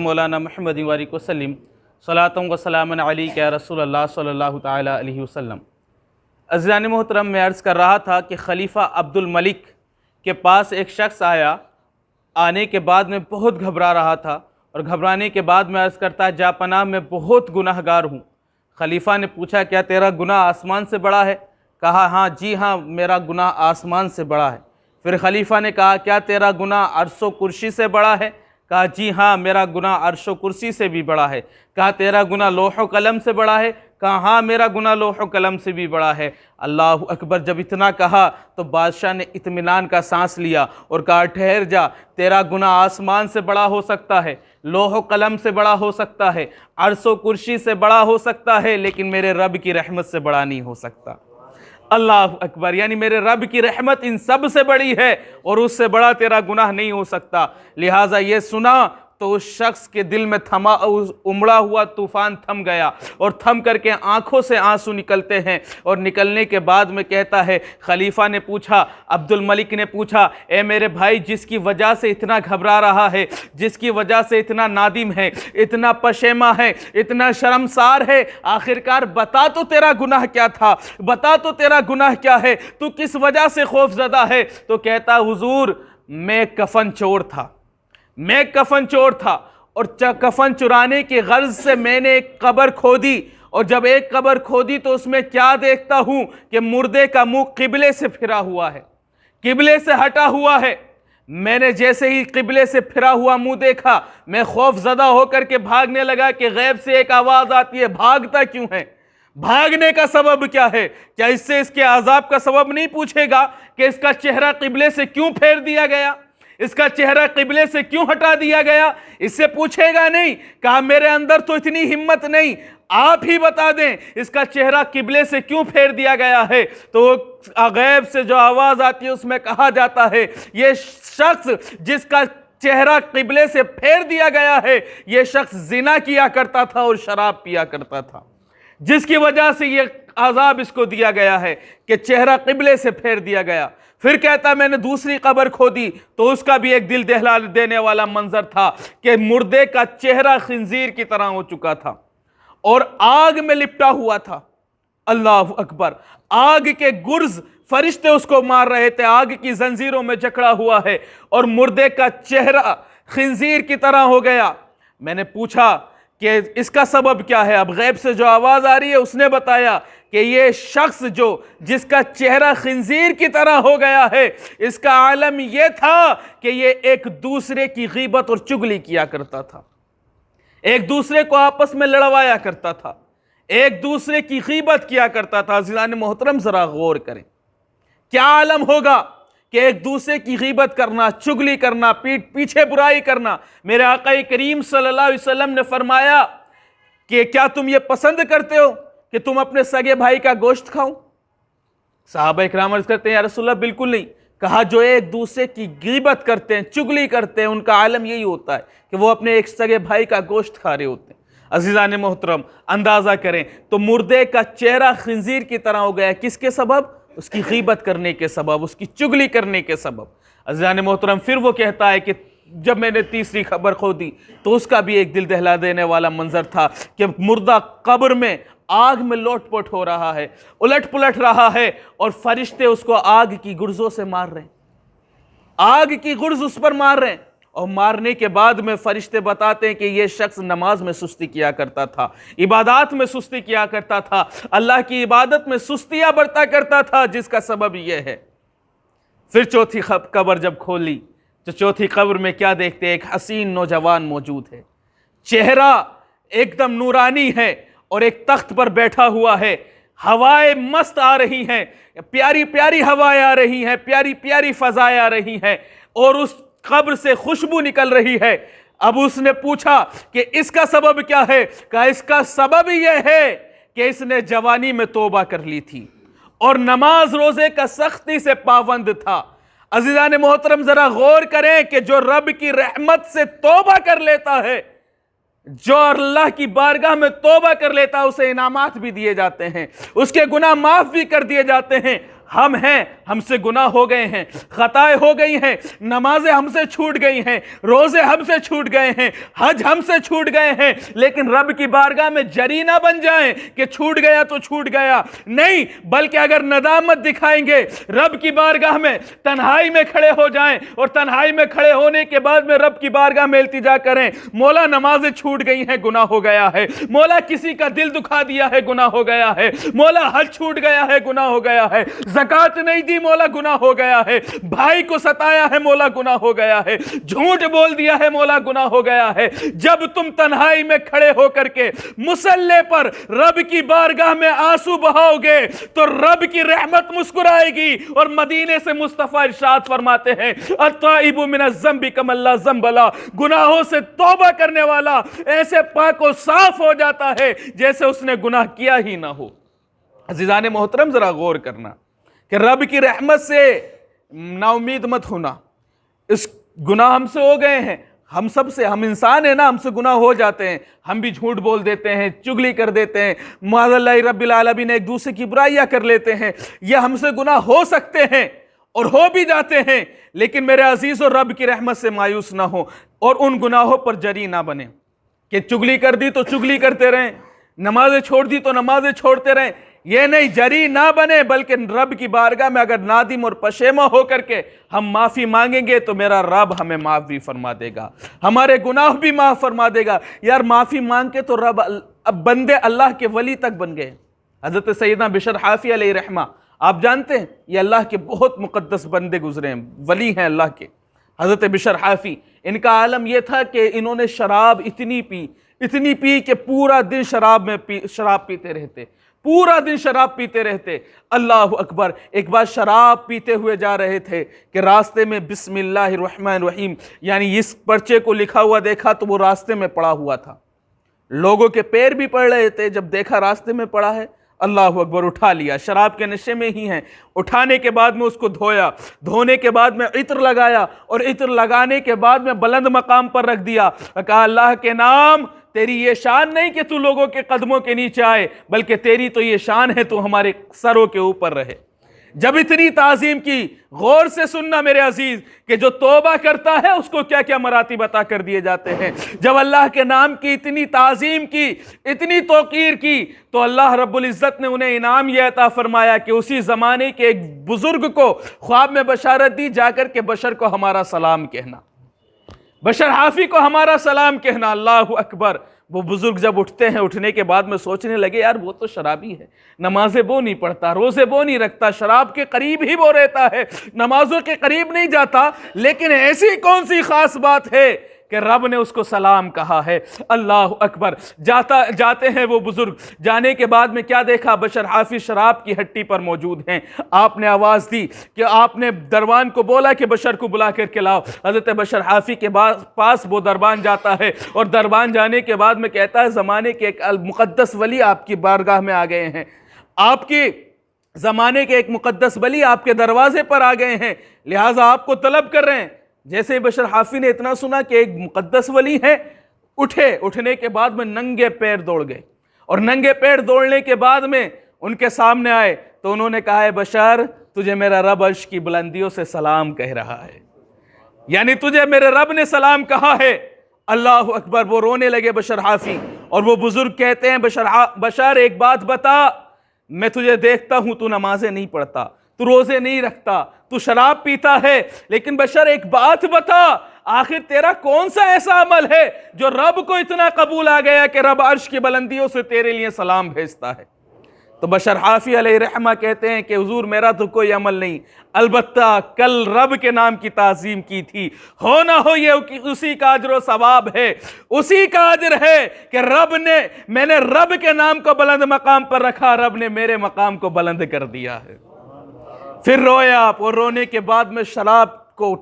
مولانا محمد وعلیہ وسلم صلاۃ و سلام علیک یا رسول اللہ صلی اللہ تعالیٰ علیہ وسلم۔ عزیزان محترم، میں عرض کر رہا تھا کہ خلیفہ عبد الملک کے پاس ایک شخص آیا، آنے کے بعد میں بہت گھبرا رہا تھا، اور گھبرانے کے بعد میں عرض کرتا جا پناہ میں بہت گناہ گار ہوں۔ خلیفہ نے پوچھا کیا تیرا گناہ آسمان سے بڑا ہے؟ کہا ہاں جی ہاں میرا گناہ آسمان سے بڑا ہے۔ پھر خلیفہ نے کہا کیا تیرا گناہ عرش و کرسی سے بڑا ہے؟ کہا جی ہاں میرا گناہ عرش و کرسی سے بھی بڑا ہے۔ کہا تیرا گناہ لوح و قلم سے بڑا ہے؟ کہا ہاں میرا گناہ لوح و قلم سے بھی بڑا ہے۔ اللہ اکبر! جب اتنا کہا تو بادشاہ نے اطمینان کا سانس لیا اور کہا ٹھہر جا، تیرا گناہ آسمان سے بڑا ہو سکتا ہے، لوح و قلم سے بڑا ہو سکتا ہے، عرش و کرسی سے بڑا ہو سکتا ہے، لیکن میرے رب کی رحمت سے بڑا نہیں ہو سکتا۔ اللہ اکبر! یعنی میرے رب کی رحمت ان سب سے بڑی ہے اور اس سے بڑا تیرا گناہ نہیں ہو سکتا۔ لہٰذا یہ سنا تو اس شخص کے دل میں امڑا ہوا طوفان تھم گیا، اور تھم کر کے آنکھوں سے آنسو نکلتے ہیں، اور نکلنے کے بعد میں کہتا ہے خلیفہ نے پوچھا، عبد الملک نے پوچھا اے میرے بھائی جس کی وجہ سے اتنا گھبرا رہا ہے، جس کی وجہ سے اتنا نادم ہے، اتنا پشیماں ہے، اتنا شرمسار ہے، آخرکار بتا تو تیرا گناہ کیا تھا، بتا تو تیرا گناہ کیا ہے، تو کس وجہ سے خوف زدہ ہے؟ تو کہتا حضور میں کفن چور تھا، میں کفن چور تھا، اور کفن چرانے کی غرض سے میں نے ایک قبر کھودی، اور جب ایک قبر کھودی تو اس میں کیا دیکھتا ہوں کہ مردے کا منہ قبلے سے پھرا ہوا ہے، قبلے سے ہٹا ہوا ہے۔ میں نے جیسے ہی قبلے سے پھرا ہوا منہ دیکھا، میں خوف زدہ ہو کر کے بھاگنے لگا کہ غیب سے ایک آواز آتی ہے بھاگتا کیوں ہے؟ بھاگنے کا سبب کیا ہے؟ کیا اس سے اس کے عذاب کا سبب نہیں پوچھے گا کہ اس کا چہرہ قبلے سے کیوں پھیر دیا گیا، اس کا چہرہ قبلے سے کیوں ہٹا دیا گیا؟ اس سے پوچھے گا نہیں؟ کہا میرے اندر تو اتنی ہمت نہیں، آپ ہی بتا دیں اس کا چہرہ قبلے سے کیوں پھیر دیا گیا ہے؟ تو غیب سے جو آواز آتی ہے اس میں کہا جاتا ہے یہ شخص جس کا چہرہ قبلے سے پھیر دیا گیا ہے، یہ شخص زنا کیا کرتا تھا اور شراب پیا کرتا تھا، جس کی وجہ سے یہ عذاب اس کو دیا گیا ہے کہ چہرہ قبلے سے پھیر دیا گیا۔ پھر کہتا میں نے دوسری قبر کھودی تو اس کا بھی ایک دل دہلا دینے والا منظر تھا کہ مردے کا چہرہ خنزیر کی طرح ہو چکا تھا اور آگ میں لپٹا ہوا تھا۔ اللہ اکبر! آگ کے گرز فرشتے اس کو مار رہے تھے، آگ کی زنجیروں میں جکڑا ہوا ہے، اور مردے کا چہرہ خنزیر کی طرح ہو گیا۔ میں نے پوچھا کہ اس کا سبب کیا ہے؟ اب غیب سے جو آواز آ رہی ہے اس نے بتایا کہ یہ شخص جس کا چہرہ خنزیر کی طرح ہو گیا ہے، اس کا عالم یہ تھا کہ یہ ایک دوسرے کی غیبت اور چگلی کیا کرتا تھا، ایک دوسرے کو آپس میں لڑوایا کرتا تھا، ایک دوسرے کی غیبت کیا کرتا تھا۔ عزیزان محترم ذرا غور کریں، کیا عالم ہوگا کہ ایک دوسرے کی غیبت کرنا، چگلی کرنا، پیٹھ پیچھے برائی کرنا۔ میرے آقا کریم صلی اللہ علیہ وسلم نے فرمایا کہ کیا تم یہ پسند کرتے ہو کہ تم اپنے سگے بھائی کا گوشت کھاؤ؟ صحابہ اکرام عرض کرتے ہیں یا رسول اللہ بالکل نہیں۔ کہا جو ایک دوسرے کی غیبت کرتے ہیں، چگلی کرتے ہیں، ان کا عالم یہی ہوتا ہے کہ وہ اپنے ایک سگے بھائی کا گوشت کھا رہے ہوتے ہیں۔ عزیزان محترم اندازہ کریں تو مردے کا چہرہ خنزیر کی طرح ہو گیا، کس کے سبب؟ اس کی غیبت کرنے کے سبب، اس کی چگلی کرنے کے سبب۔ عزیزان محترم پھر وہ کہتا ہے کہ جب میں نے تیسری خبر کھودی تو اس کا بھی ایک دل دہلا دینے والا منظر تھا کہ مردہ قبر میں آگ میں لوٹ پوٹ ہو رہا ہے، الٹ پلٹ رہا ہے، اور فرشتے اس کو آگ کی گرزوں سے مار رہے ہیں، آگ کی گرز اس پر مار رہے ہیں، اور مارنے کے بعد میں فرشتے بتاتے ہیں کہ یہ شخص نماز میں سستی کیا کرتا تھا، عبادات میں سستی کیا کرتا تھا، اللہ کی عبادت میں سستیاں برتا کرتا تھا، جس کا سبب یہ ہے۔ پھر چوتھی قبر جب کھولی تو چوتھی قبر میں کیا دیکھتے ہیں؟ ایک حسین نوجوان موجود ہے، چہرہ ایک دم نورانی ہے، اور ایک تخت پر بیٹھا ہوا ہے، ہوائیں مست آ رہی ہیں، پیاری پیاری ہوائیں آ رہی ہیں، پیاری پیاری فضائیں آ رہی ہیں، اور اس قبر سے خوشبو نکل رہی ہے۔ اب اس نے پوچھا کہ اس کا سبب کیا ہے؟ کہا اس کا سبب یہ ہے کہ اس نے جوانی میں توبہ کر لی تھی اور نماز روزے کا سختی سے پابند تھا۔ عزیزان محترم ذرا غور کریں کہ جو رب کی رحمت سے توبہ کر لیتا ہے، جو اللہ کی بارگاہ میں توبہ کر لیتا ہے، اسے انعامات بھی دیے جاتے ہیں، اس کے گناہ معاف بھی کر دیے جاتے ہیں۔ ہم ہیں، ہم سے گناہ ہو گئے ہیں، خطائیں ہو گئی ہیں، نمازیں ہم سے چھوٹ گئی ہیں، روزے ہم سے چھوٹ گئے ہیں، حج ہم سے چھوٹ گئے ہیں، لیکن رب کی بارگاہ میں جری نہ بن جائیں کہ چھوٹ گیا تو چھوٹ گیا، نہیں، بلکہ اگر ندامت دکھائیں گے رب کی بارگاہ میں تنہائی میں کھڑے ہو جائیں، اور تنہائی میں کھڑے ہونے کے بعد میں رب کی بارگاہ میں التجا کریں، مولا نمازیں چھوٹ گئی ہیں، گناہ ہو گیا ہے، مولا کسی کا دل دکھا دیا ہے، گناہ ہو گیا ہے، مولا حج چھوٹ گیا ہے، گناہ ہو گیا ہے، زکوٰۃ نہیں دی، مولا گناہ ہو گیا ہے، بھائی کو ستایا ہے، مولا گناہ ہو گیا ہے، جھوٹ بول دیا ہے، مولا گناہ ہو گیا ہے۔ جب تم تنہائی میں کھڑے ہو کر کے مصلی پر رب کی بارگاہ میں آنسو بہاؤ گے تو رب کی رحمت مسکرائے گی، اور مدینے سے مصطفیٰ ارشاد فرماتے ہیں التائب من الذنب کمن لا ذنب لہ، گناہوں سے توبہ کرنے والا ایسے پاک و صاف ہو جاتا ہے جیسے اس نے گناہ کیا ہی نہ ہو۔ عزیزان محترم، ذرا غور کرنا کہ رب کی رحمت سے نا امید مت ہونا۔ اس گناہ ہم سے ہو گئے ہیں، ہم سب سے، ہم انسان ہیں نا، ہم سے گناہ ہو جاتے ہیں، ہم بھی جھوٹ بول دیتے ہیں، چگلی کر دیتے ہیں، معاذ اللہ رب العالمین ایک دوسرے کی برائیاں کر لیتے ہیں، یہ ہم سے گناہ ہو سکتے ہیں اور ہو بھی جاتے ہیں، لیکن میرے عزیز اور رب کی رحمت سے مایوس نہ ہو اور ان گناہوں پر جری نہ بنے کہ چگلی کر دی تو چگلی کرتے رہیں، نمازیں چھوڑ دی تو نمازیں چھوڑتے رہیں، یہ نہیں، جری نہ بنے، بلکہ رب کی بارگاہ میں اگر نادم اور پشیماں ہو کر کے ہم معافی مانگیں گے تو میرا رب ہمیں معاف بھی فرما دے گا، ہمارے گناہ بھی معاف فرما دے گا۔ یار معافی مانگ کے تو رب، اب بندے اللہ کے ولی تک بن گئے۔ حضرت سیدنا بشر حافی علیہ رحمہ، آپ جانتے ہیں یہ اللہ کے بہت مقدس بندے گزرے ہیں، ولی ہیں اللہ کے۔ حضرت بشر حافی، ان کا عالم یہ تھا کہ انہوں نے شراب اتنی پی کہ پورا دن شراب پیتے رہتے، پورا دن شراب پیتے رہتے۔ اللہ اکبر، ایک بار شراب پیتے ہوئے جا رہے تھے کہ راستے میں بسم اللہ الرحمن الرحیم یعنی اس پرچے کو لکھا ہوا دیکھا تو وہ راستے میں پڑا ہوا تھا، لوگوں کے پیر بھی پڑ رہے تھے، جب دیکھا راستے میں پڑا ہے، اللہ اکبر، اٹھا لیا، شراب کے نشے میں ہی ہیں، اٹھانے کے بعد میں اس کو دھویا، دھونے کے بعد میں عطر لگایا، اور عطر لگانے کے بعد میں بلند مقام پر رکھ دیا، کہا اللہ کے نام، تیری یہ شان نہیں کہ تو لوگوں کے قدموں کے نیچے آئے، بلکہ تیری تو یہ شان ہے تو ہمارے سروں کے اوپر رہے۔ جب اتنی تعظیم کی، غور سے سننا میرے عزیز، کہ جو توبہ کرتا ہے اس کو کیا کیا مراتب عطا کر دیے جاتے ہیں۔ جب اللہ کے نام کی اتنی تعظیم کی، اتنی توقیر کی، تو اللہ رب العزت نے انہیں انعام یہ عطا فرمایا کہ اسی زمانے کے ایک بزرگ کو خواب میں بشارت دی، جا کر کے بشر کو ہمارا سلام کہنا، بشر حافی کو ہمارا سلام کہنا۔ اللہ اکبر، وہ بزرگ جب اٹھتے ہیں، اٹھنے کے بعد میں سوچنے لگے یار وہ تو شرابی ہے، نمازیں وہ نہیں پڑھتا، روزے وہ نہیں رکھتا، شراب کے قریب ہی وہ رہتا ہے، نمازوں کے قریب نہیں جاتا، لیکن ایسی کون سی خاص بات ہے کہ رب نے اس کو سلام کہا ہے۔ اللہ اکبر، جاتے ہیں وہ بزرگ، جانے کے بعد میں کیا دیکھا، بشر حافی شراب کی ہٹی پر موجود ہیں۔ آپ نے آواز دی کہ آپ نے دربان کو بولا کہ بشر کو بلا کر کے لاؤ۔ حضرت بشر حافی کے پاس وہ دربان جاتا ہے، اور دربان جانے کے بعد میں کہتا ہے زمانے کے ایک مقدس ولی آپ کی بارگاہ میں آ گئے ہیں، آپ کی زمانے کے ایک مقدس ولی آپ کے دروازے پر آ گئے ہیں، لہٰذا آپ کو طلب کر رہے ہیں۔ جیسے بشر حافی نے اتنا سنا کہ ایک مقدس ولی ہے، اٹھنے کے بعد میں ننگے پیر دوڑ گئے، اور ننگے پیر دوڑنے کے بعد میں ان کے سامنے آئے تو انہوں نے کہا ہے بشر، تجھے میرا رب عرش کی بلندیوں سے سلام کہہ رہا ہے، یعنی تجھے میرے رب نے سلام کہا ہے۔ اللہ اکبر، وہ رونے لگے بشر حافی، اور وہ بزرگ کہتے ہیں بشر ایک بات بتا، میں تجھے دیکھتا ہوں تو نمازیں نہیں پڑھتا، تو روزے نہیں رکھتا، تو شراب پیتا ہے، لیکن بشر ایک بات بتا، آخر تیرا کون سا ایسا عمل ہے جو رب کو اتنا قبول آ گیا کہ رب عرش کی بلندیوں سے تیرے لیے سلام بھیجتا ہے؟ تو بشر حافی علیہ رحمہ کہتے ہیں کہ حضور میرا تو کوئی عمل نہیں، البتہ کل رب کے نام کی تعظیم کی تھی، ہو نہ ہو یہ اسی کا اجر و ثواب ہے، اسی کا اجر ہے کہ میں نے رب کے نام کو بلند مقام پر رکھا، رب نے میرے مقام کو بلند کر دیا ہے۔ پھر روئے آپ، اور رونے کے بعد میں شراب کو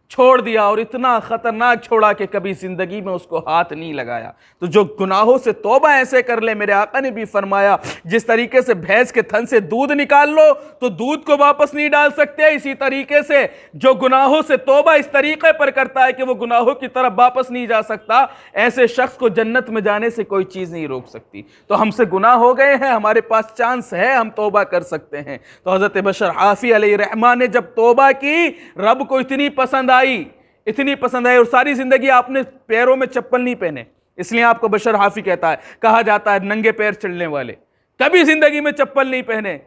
چھوڑ دیا اور اتنا خطرناک چھوڑا کہ کبھی زندگی میں اس کو ہاتھ نہیں لگایا۔ تو جو گناہوں سے توبہ ایسے کر لے، میرے آقا نے بھی فرمایا جس طریقے سے بھینس کے تھن سے دودھ نکال لو تو دودھ کو واپس نہیں ڈال سکتے، اسی طریقے سے جو گناہوں سے توبہ اس طریقے پر کرتا ہے کہ وہ گناہوں کی طرف واپس نہیں جا سکتا، ایسے شخص کو جنت میں جانے سے کوئی چیز نہیں روک سکتی۔ تو ہم سے گناہ ہو گئے ہیں، ہمارے پاس چانس ہے، ہم توبہ کر سکتے ہیں۔ تو حضرت بشر حافی علیہ الرحمہ نے جب توبہ کی، رب کو اتنی پسند آئی اور ساری زندگی آپ نے پیروں میں چپل نہیں پہنے، اس لیے آپ کو بشر حافی کہا جاتا ہے ننگے پیر چلنے والے، کبھی زندگی میں چپل نہیں پہنے۔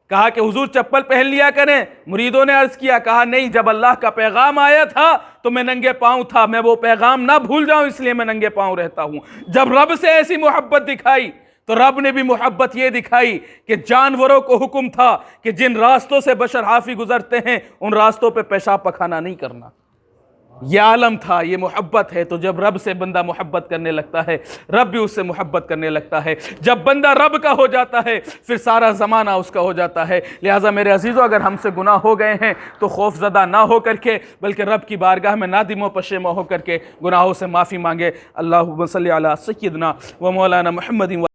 کہا کہ حضور چپل پہن لیا کریں، مریدوں نے عرض کیا، کہا نہیں، جب اللہ کا پیغام آیا تھا تو میں ننگے پاؤں تھا، میں وہ پیغام نہ بھول جاؤں اس لیے میں ننگے پاؤں رہتا ہوں۔ جب رب سے ایسی محبت دکھائی تو رب نے بھی محبت یہ دکھائی کہ جانوروں کو حکم تھا کہ جن راستوں سے بشر حافی گزرتے ہیں ان راستوں پہ پیشاب پخانہ نہیں کرنا۔ یہ عالم تھا، یہ محبت ہے۔ تو جب رب سے بندہ محبت کرنے لگتا ہے، رب بھی اس سے محبت کرنے لگتا ہے۔ جب بندہ رب کا ہو جاتا ہے پھر سارا زمانہ اس کا ہو جاتا ہے۔ لہٰذا میرے عزیزو، اگر ہم سے گناہ ہو گئے ہیں تو خوف زدہ نہ ہو کر کے بلکہ رب کی بارگاہ میں نادم و پشیماں ہو کر کے گناہوں سے معافی مانگے۔ اللہم صلی علی سیدنا و مولانا محمد